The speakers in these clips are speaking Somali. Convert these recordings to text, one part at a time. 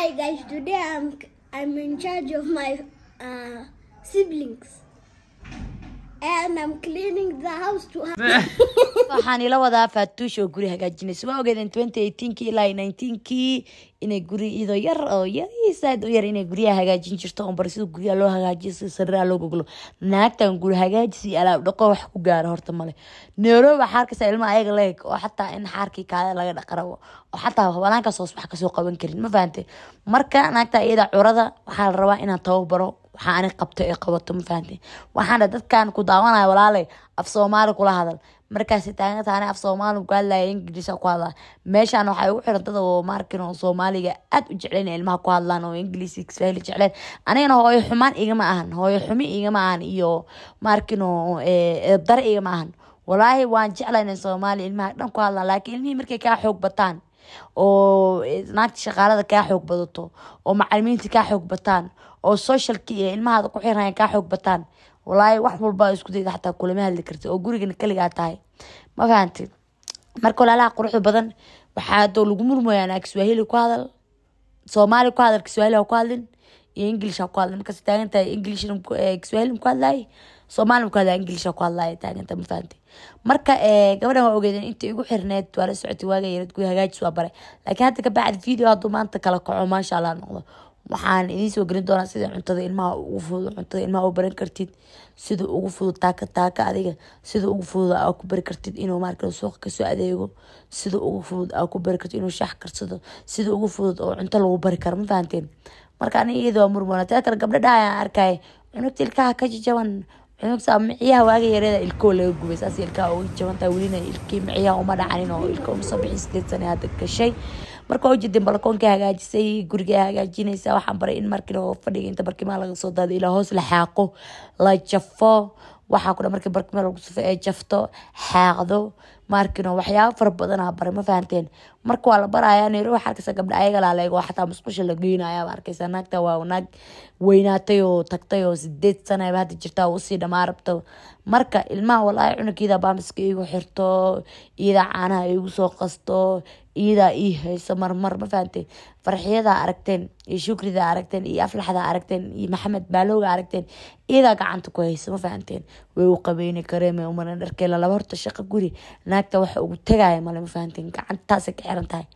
Hi guys, today I'm in charge of my siblings and I'm cleaning the house to waxaan ila wadaa faatuush oo guri hagaajinaysa waa ogeedeen 2018 ilaa 19 inay guri ido yar oo yariisaad u yar inay guriga hagaajin jirto oo bar sida guriga loo hagaajiyo si sarraa loo goglo naagtan guri hagaajisi alaab dhaqo wax ku gaar horta male neero waxa xarka ilma ayaga leeg oo xataa in xarkii kaada laga dhaqaro oo xataa walaanka soo wax ka soo qaban karin ma fahanteen marka naagta iyada curada waxa la rabaa inaan tababaro waxaan qabto ee qabato ma fahanteen waxaan dadkan ku daawanayo walaalay af Soomaali kula hadal markaas taana af Soomaali ku hadlay English ku hadla meeshaan waxa ugu xiran dad oo markin oo Soomaaliga aad u jecleen ilmaha ku hadlaan oo English Swahili jecleen anigana hooyo xumaan igama ahan hooyo xumi igama ahan iyo markin oo dar igama ahan walaahi waan jeclaan in Soomaali ilmaha dhan ku hadlaan laakiin ilmihii markay ka xoog bataan oo naagta shaqaalada ka xoog badato oo macallimiinta ka xoog bataan oo socialki ilmaha ku xiran ka xoog bataan والله واحد والبا اسكو دي حتى كل ما هلي كرتي او غوريغن كليغا تاhay ma fahanti marka walaalaha quruxda badan waxa doo lagu murmoyaan Swahili ku hadal Soomaali ku hadal Swahili ku hadlin iyo English ku hadlin marka taaganta English Swahili ku hadlay Soomaali ku hadlay English ku hadlay taaganta ma fahanti marka gabadhan waa ogeedeen inta igu xirneed wala socoti waaga yarad ku hagaajis waa bare laakiin hadda ka bacdi video hadu maanta kala kaco ma sha Allah noqdo waxaan idin soo gelin doonaa sida cuntada ilmaha ugu fudud cuntada ilmaha u baran kartid sida ugu fudud taaka adiga sida ugu fudud aad ku bari kartid inuu markaa suuq ka soo adeego sida ugu fudud aad ku bari kartid inuu shax karsado sida ugu fudud oo cunto lagu bari karo ma fahanteen marka aniga waa murmana taa gabdha dhaayaan arkay cunugta ilkaha ka jajaban cunugta miciyaha waaga yareeda ilkoo laga gubay saas ilkaha oo jabanta welina ilkii miciyaha uma dhacanin oo ilkoo musabixis deedsan hadda ka shay marka oo jidin balkoonka hagaajisay guriga hagaajinaysa waxaan baray in markii loo fadhiyo inta barkimaha laga soo daado ilaa hoos la xaaqo la jafo waxa ku markii barkimaha lagu soo jafto xaaqdo markii waxyaabo far badan ah baray ma fahanteen marka waa la barayaa in ruux halka gabdha ayaga la leego xataa musqusha la geenayaa arkaysa naagta waa naag weynaatay oo tagtay oo 8 sano ay hadda jirta oo si dhamaarabto marka ilmaha wallahi cunugeeda baamiska igu xirto ida caanaha igu soo qasto ida hayso marmar ma fahanteen farxiyada aragteen iyo shukrida aragteen iyo aflaxda aragteen iyo maxamed baalowga aragteen ida gacanta ku hayso ma fahanteen way u qabeeyni kareemay umana dharkay la horta shaqo guri naagta waxa ugu tagay ma fahanteen gacantaas ka xiran tahay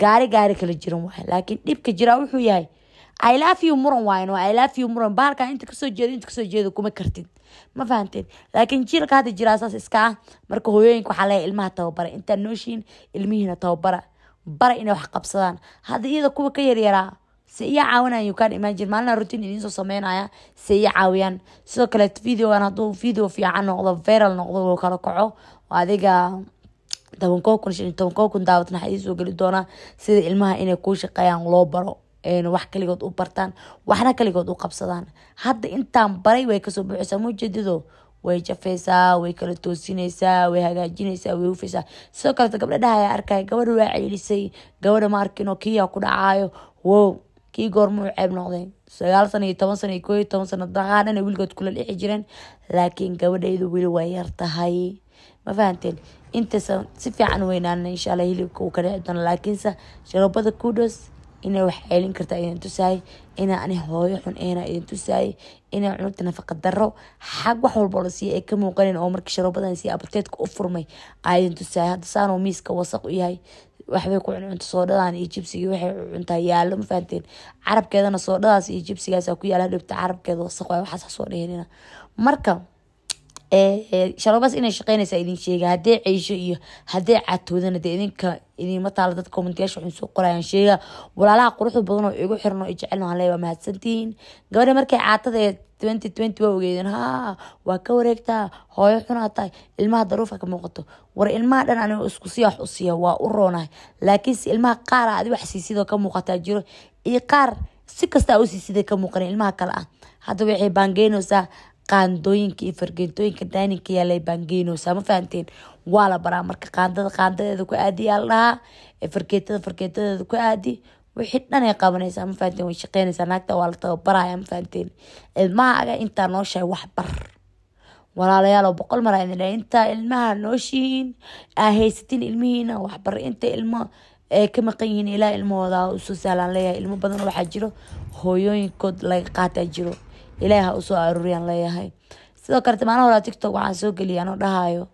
gaari kala jiran waxa laakiin dibka jira wuxuu yahay I love you muran waayno I love you muran baarka inta ka soo jeedo kuma kartid ma fahanteen laakiin jiilka hada jira asaas iska marka hooyooyinka waxa la ilmaha tababar inta nooshin ilmihiina tababara bara inay wax qabsadaan hada iyada kuwa ka yaryara si ay caawinayaan kan imagine maalna routine idin soo sameynaya si ay caawiyaan sidoo kale videogan haduu video fiican noqdo viral noqdo oo kala kaco adiga toban daawatna waxay soo gali doona sida ilmaha inay ku shaqeeyaan loo baro wax kaligood u bartaan waxna kaligood u qabsadaan hadda intaan baray way ka soo buuxisa muujadido way jafaysaa way kala toosinaysaa way hagaajinaysaa way hufaysaa sidoo kale gabdhaha arkay gabadha waa ceylisay gabadha markino kiya ku dhacaayo wow kii goormuu ceeb noqday 9 sano iyo 10 sano iyo 11 sano daqaadana wilgood kula dhixi jireen laakiin gabadheedu wili way yar tahay ma fahanteen inta si fiican weynaan insha Allah hilibka uu ka dhici doona laakiin sharabada kudos inay wax ceelin karta idin tusaay ina ani hooyo xun idin tusaay ina cunugta nafaqa daro xaq wax walba la siiyay ka muuqaneen oo markii sharabadan si abateedka u furmay idin tusaay hadda saano miiska wasaq u yahay waxbay ku cunto soodhadan iyo jibsiga waxay cuntaa yaalo ma fahanteen carabkeedana soodhadaas iyo jibsigaas ku yaala dhibta carabkeeda wasaq waxa soo dheerina marka sharabas inay shaqeynaysa idin sheega hadii ciisho iyo hadii caatoodana idinka idin ma taal dad commentation waxay soo qorayaan sheega walaalaha quruxda badan oo igu xirno jecelno haleeyo mahadsantiin gabadha markay caatada 2020 waa ogeedeen waa ka wareegtaa hooyo xunaatay ilmaha daruufa ka muuqato war ilmaha dhan aniga isku si wax u siiya waa u roonahay laakiin ilmaha qaar aad wax siisidoo ka muuqata jiro iyo qaar si kasta u siisidee ka muuqan ilmaha kale hadda waxay baangeynaysaa qaandooyinka iyo fargeentooyinka daaninka yaalay baangeynaysaa ma fahanteen waa la baraa marka qaandadeeda ku aadi yaa la dhahaa fargeetada ku aadi wixii dhan ay qabanaysaa ma fahanteen way shaqeynaysaa naagta waa la tababaraya ma fahanteen ilmaha aga intaa noo sheeg wax bar walaalayaal 100 mar ayaan inta ilmaha nooshiin haysatin ilmihiina wax bar inta ilmo kama qanyin ilaa ilmahooda u soo saalaan leeyahay ilmo badan waxa jiro hooyooyinkood laga qaata jiro ilaaha u soo aruuriyaan leeyahay sidoo kale maana hore TikTok waxaan soo galiyay anoo dhahayo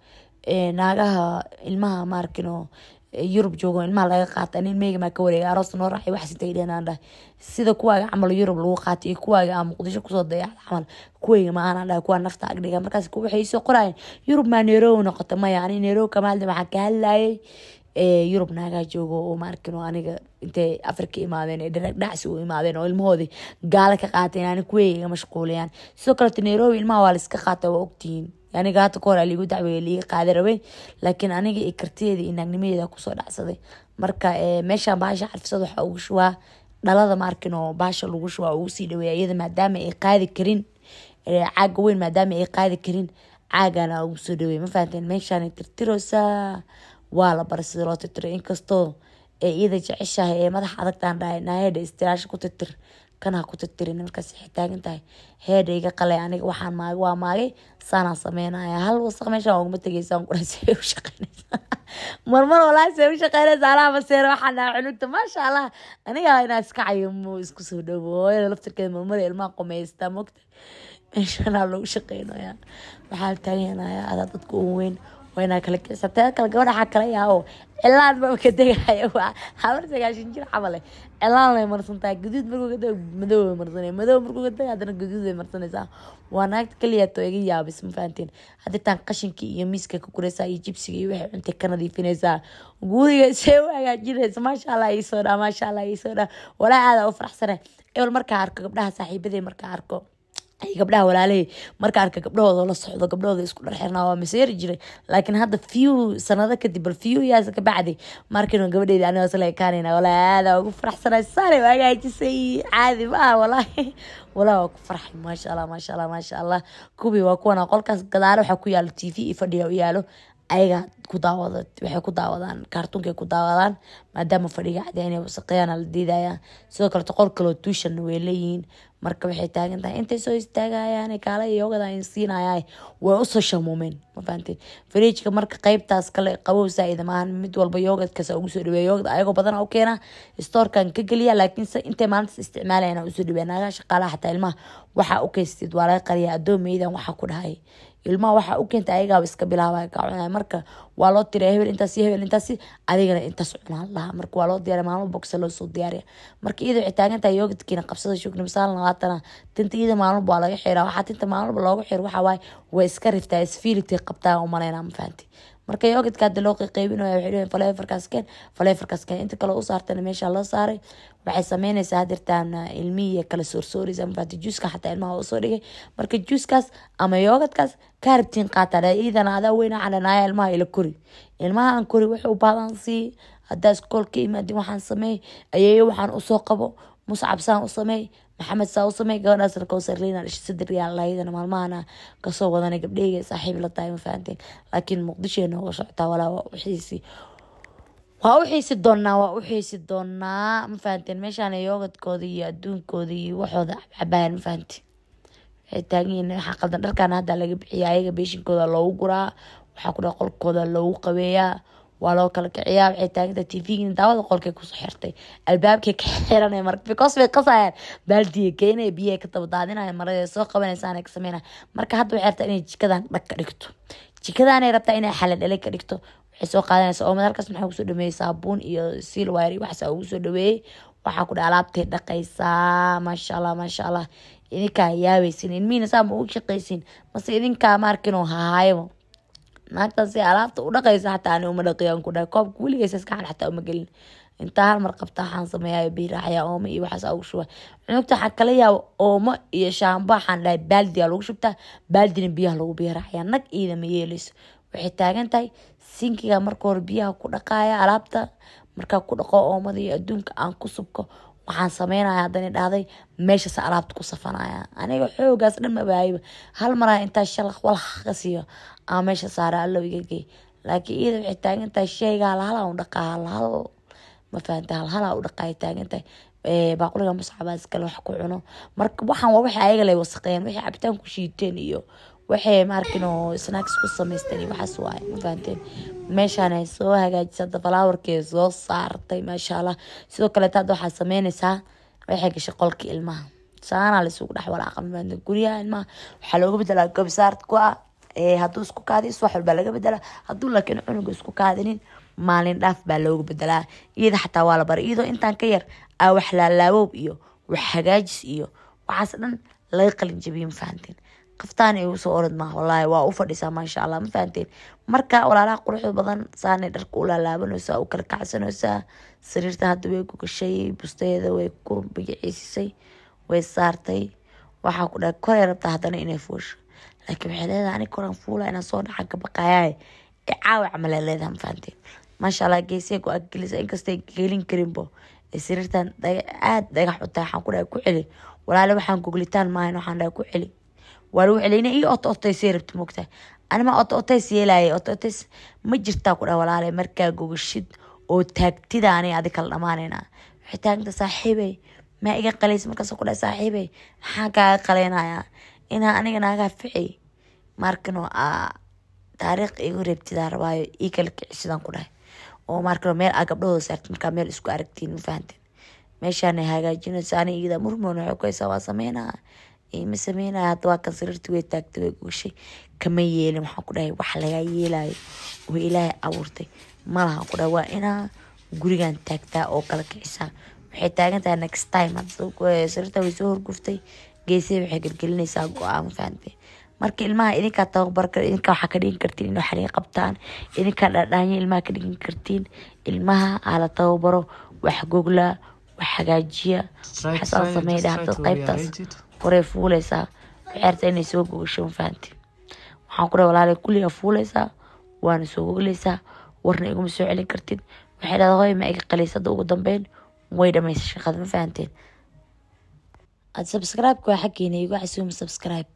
naagaha ilmaha markino Yurub joogo ilmaha laga qaata in meega ma ka wareega aroos noo raacay wax sitay dheenaan sida kuwaaga camal Yurub lagu qaatay kuwaaga ama Muqdisho ku soo dayax camal kuwayga ma aan dhahay kuwa nafta agdhiga markaas ku waxay soo qorayeen Yurub ma neerow noqoto ma yaani neerow kamaal waxa ka hadlayay Yurub naaga joogo oo markino aniga intay Afrika imaadeen ee dhacsi u imaadeen oo ilmahoodii gaala ka qaateen ani kuwayga mashquulayaan sidoo kale neerow ilmaha waa la iska qaatay waa ogtiin يعني قاعدة كورة اللي قد عوي اللي قاعدة روين لكن أنا جي كرتيدي إنك نمية ذا كوسو دعسدي مركا ماشان باش عارف صدح أو شوا دلذا ماركنو باش لو شوا أو سيدو إذا ما دام إيقاظ كرين عاقوين ما دام إيقاظ كرين عاقنا أو سدوي ما فهمتين ماشان ترتيروسا ولا برسلوت ترين كستو إذا جعشها ما ضح عدك تان نهاية استراش كتتر كنا كتترين مركز حتاج انتهي هذا يجا قلي يعني وحن ما جوا ماجي صنع سمينا هل وصق مش هو متجيسان كل شيء وشقينا مرمر ولا شيء وشقينا زعلان بس وحنا عنوت ما شاء الله أنا يا ناس كعيم ويسكسوا دبوا يا لفتر كده مرمر الماء قميص تمكت إيش أنا لو شقينا يا بحال تاني أنا يا هذا تكون وين كلك ستة كل جونا حكلا يا هو إلا ما كده يا هو حاول تجاشين جرا حمله إلا لا مرسون تاج جديد مركو كده مدو مركو كده هذا جديد مرسون إذا وأنا كلية تويجي يا بس مفانتين هذا تنقشين كي يمسك كوكوريسا يجيب سوي واحد أنت كنا دي فينيسا قولي سوى يا جيرس ما شاء الله يسورا ما شاء الله يسورا ولا هذا أفرح سنة أول مركا عركو قبلها صاحب ذي مركا عركو gabdhaha walaalay marka arka gabdhahooda la socdo gabdhahooda isku dharxirnaa waa maseeri jiray laakiin hadda few sanado kadib few years ka bacdi markii gabadheedii aniga soo leekaanayna walaada ugu faraxsanay saare waagaajisay caadi ma wallahi walaa ku farxay ma sha Allah kubi waa kuwana qolkaas gadaal waxa ku yaalo TV fadhiyo yaalo ayaga ku daawada waxay ku daawadaan kartoonka ku daawadaan maadaama fadhiga cadeynay wasaqayana la diidaya sidoo kale qol kale tuushan way leeyihiin marka waxay taagan tahay intay soo istaagayaan kala yoogada in siinayay way u soo shamuumeen ma fahanteen fridge-ka marka qaybtaas kale qabow saayida maahan mid walba yoogad ka soo soo dhaweeyo yoogad ayago badan oo keena store-kan ka galiya laakiin intay maanta isticmaalayna u soo dhaweeyna shaqaalaha xataa ilmaha waxa u kaystid waa laga qariya adoomeydan waxa ku dhahay ilmaha waxa u keenta ayaga iska bilaabay ka cunay marka waa loo tiray hebel intaas adigana intaas cunaan laha marka waa loo diyaariyo maalmo box loo soo diyaariyo marka iyadoo ay taagan tahay yoogadkiina qabsada shukri misaal labaatana tinta iyada maalmo baa laga xiraa waxa tinta maalmo loogu xiro waxa way iska riftaa isfiilitay qabtaa oo maleena ma fahanti marka yoogadka hadda loo qaybinayo waxay leeyihiin faleefarkaas keen inta kale u saartana meesha la saaray waxay sameynaysaa hadirtaan ilmiye kala soorsoorisa ma fahanti juuska xataa ilmaha u soo dhigay marka juuskaas ama yoogadkaas kaartiin qaatada iidana ada weyna calanaya ilmaha ila kori ilmaha aan kori wuxuu baadan si hadda iskoolka imaadin waxaan sameey ayeeyo waxaan u soo qabo muscab saan u sameey maxamed saa u sameey gabadhaas la kowsarliina saddex riyaal lahaydana maalmahana ka soo wadanay gabdhayga saaxiib la tahay ma fahanteen laakiin Muqdisho nooga socota walaa waa u xiisi doonaa ma fahanteen meeshaan yoogadkooda iyo adduunkooda iyo waxooda cabayaan ma fahanteen waxay taagan waxa qaldan dharkan hadda laga bixiyaa ayaga beeshinkooda loogu guraa waxa ku dhac qolkooda loogu qabeeyaa waa loo kala kiciyaa waxay taagan TV-ga daawada qolkay ku soo xirtay albaabkay ka xiranay marka because way qasayaan baaldiga keenay biyo ka tabadaadinay marada soo qabanaysan ay ka sameeyaan marka hadda waxay rabtaa inay jikadan dhag ka dhigto jikadan ay rabtaa inay xalal dhalay ka dhigto waxay soo qaadanaysaa oo madalkaas maxay ugu soo dhameeyay saabuun iyo silwari wax saa ugu soo dhaweeyay waxa ku dhaalaabtay dhaqaysaa ma sha Allah idinka yaabaysin ilmiina saa ma u shaqaysin mase idinka markin oo haayo naagtaasi alaabta u dhaqaysa xataa aan uma dhaqiyaan ku dhaay koobka wiligeys iska xataa uma gelin inta hal mar qabta waxaan sameeyaa biiraxya ooma iyo waxaas ugu shuba cunugta waxa kala yaab ooma iyo shaamba waxaan dhahay baaldiga lagu shubtaa baaldina biyaha lagu biiraxya nag iida ma yeelayso waxay taagan tahay sinkiga marka hore biyaha ku dhaqaaya alaabta marka ku dhaqo oomada iyo adduunka aan ku subko waxaan sameynaya hadana dhaaday meesha alaabta ku safanaya aniga xoogaas dhan ma baayba hal mar inta shalaq walax qasiyo aan meesha saara allo igagay laakiin iyada waxay taagan tahay shayga hal u dhaqaa hal ma faanta hal u dhaqay taagan tahay baaquliga muscabaas kale wax ku cuno marka waxaan waa wixii ayaga lay wasaqeen wixii cabitaan ku shiiteen iyo waxay markino snacks ku samaystay waxaas waay ma fahanteen meeshaan ay soo hagaajisay flowerkeeda soo saartay maasha Allah sidoo kale taad waxa sameynaysaa waxay gashay qolkii ilmaha saana la isugu dhax walaaqan maanta guriga ilmaha waxa looga bedelaa gabsaart ku ah hadduu isku kaadis wax walba laga bedelaa hadduu laakiin cunuga isku kaadinin maalin dhaaf baa looga bedelaa iyada xataa waa la baray iyadoo intaan ka yar wax laalaabow iyo wax hagaajis iyo waxaas dhan laga qalin jabiyay ma fahanteen qaftaan ay soo orod ma wallahi waa u fadhisaa ma sha Allah ma fahanteen marka walaalaha quruxda badan saanay dharka u laalaabanaysaa u kala kacsanaysaa sariirta hadda way ku gashay busteeda way ku bigicisay way saartay waxa ku dhaay koray rabta hadana inay fuusho laakiin waxay leedahay ani koran fuula inaan soo dhaxa ka baqaayay caawa camal leedahay ma fahanteen ma sha Allah geesay ku aggelisay inkastay geelin karinbo sariirtan aad dhagax u tahay waxaan ku dhaay ku celi walaalo waxaan googlitaan maahan waxaan dhaay ku celi walu celina iyo ootay seerabta moogtaa anima ootay seelay ootay ma jirta ku dhaa walaalo marka googshid oo taagtida aanay adiga kala dhamaanayna xitaanta saaxiibay ma iga qaleys marka soo ku dhaa saaxiibay maxaa ka qaleenaya ina aniga naaga ficay markano taariikh igu reebtida rabaayo ii kala kicisan ku dhahay oo markano meel gabdhooda saartay marka meel isku aragtiin ma fahanteen meeshaan ay hagaajinaysaa ani iyada murmoon waxa ku haysaa waa sameynaa ma sameynaa hadda waa kan sariirtii way taagtay way gushay kama yeelin waxaan ku dhahay wax laga yeelayo oo ilaahay abuurtay malaha ku dhahay waa inaa gurigan taagtaa oo kala kicisaa waxay taagan tahay next time hadda sariirta way soo horguftay geesay waxay gelgelinaysaa go'aan ma fahanteen marka ilmaha idinka tababar kar idinka waxa ka dhigin kartiin inay xariiq qabtaan idinka dhadhaanya ilmaha ka dhigin kartiin ilmaha ala tababaro wax gogla wax hagaajiya waxa sameeyay hadda qaybtaas qorey fuulaysaa waxaarta inay soo gogasho fahantiin waxaan ku walaalay kulliga fuulaysaa waana soo goglaysaa warna iguma soo celin kartid waxay leedahay ma iga qaleysada ugu dambeyn way dhameysay shaqada ma fahanteen ad subscribe ku xaqiina igu casuum subscribe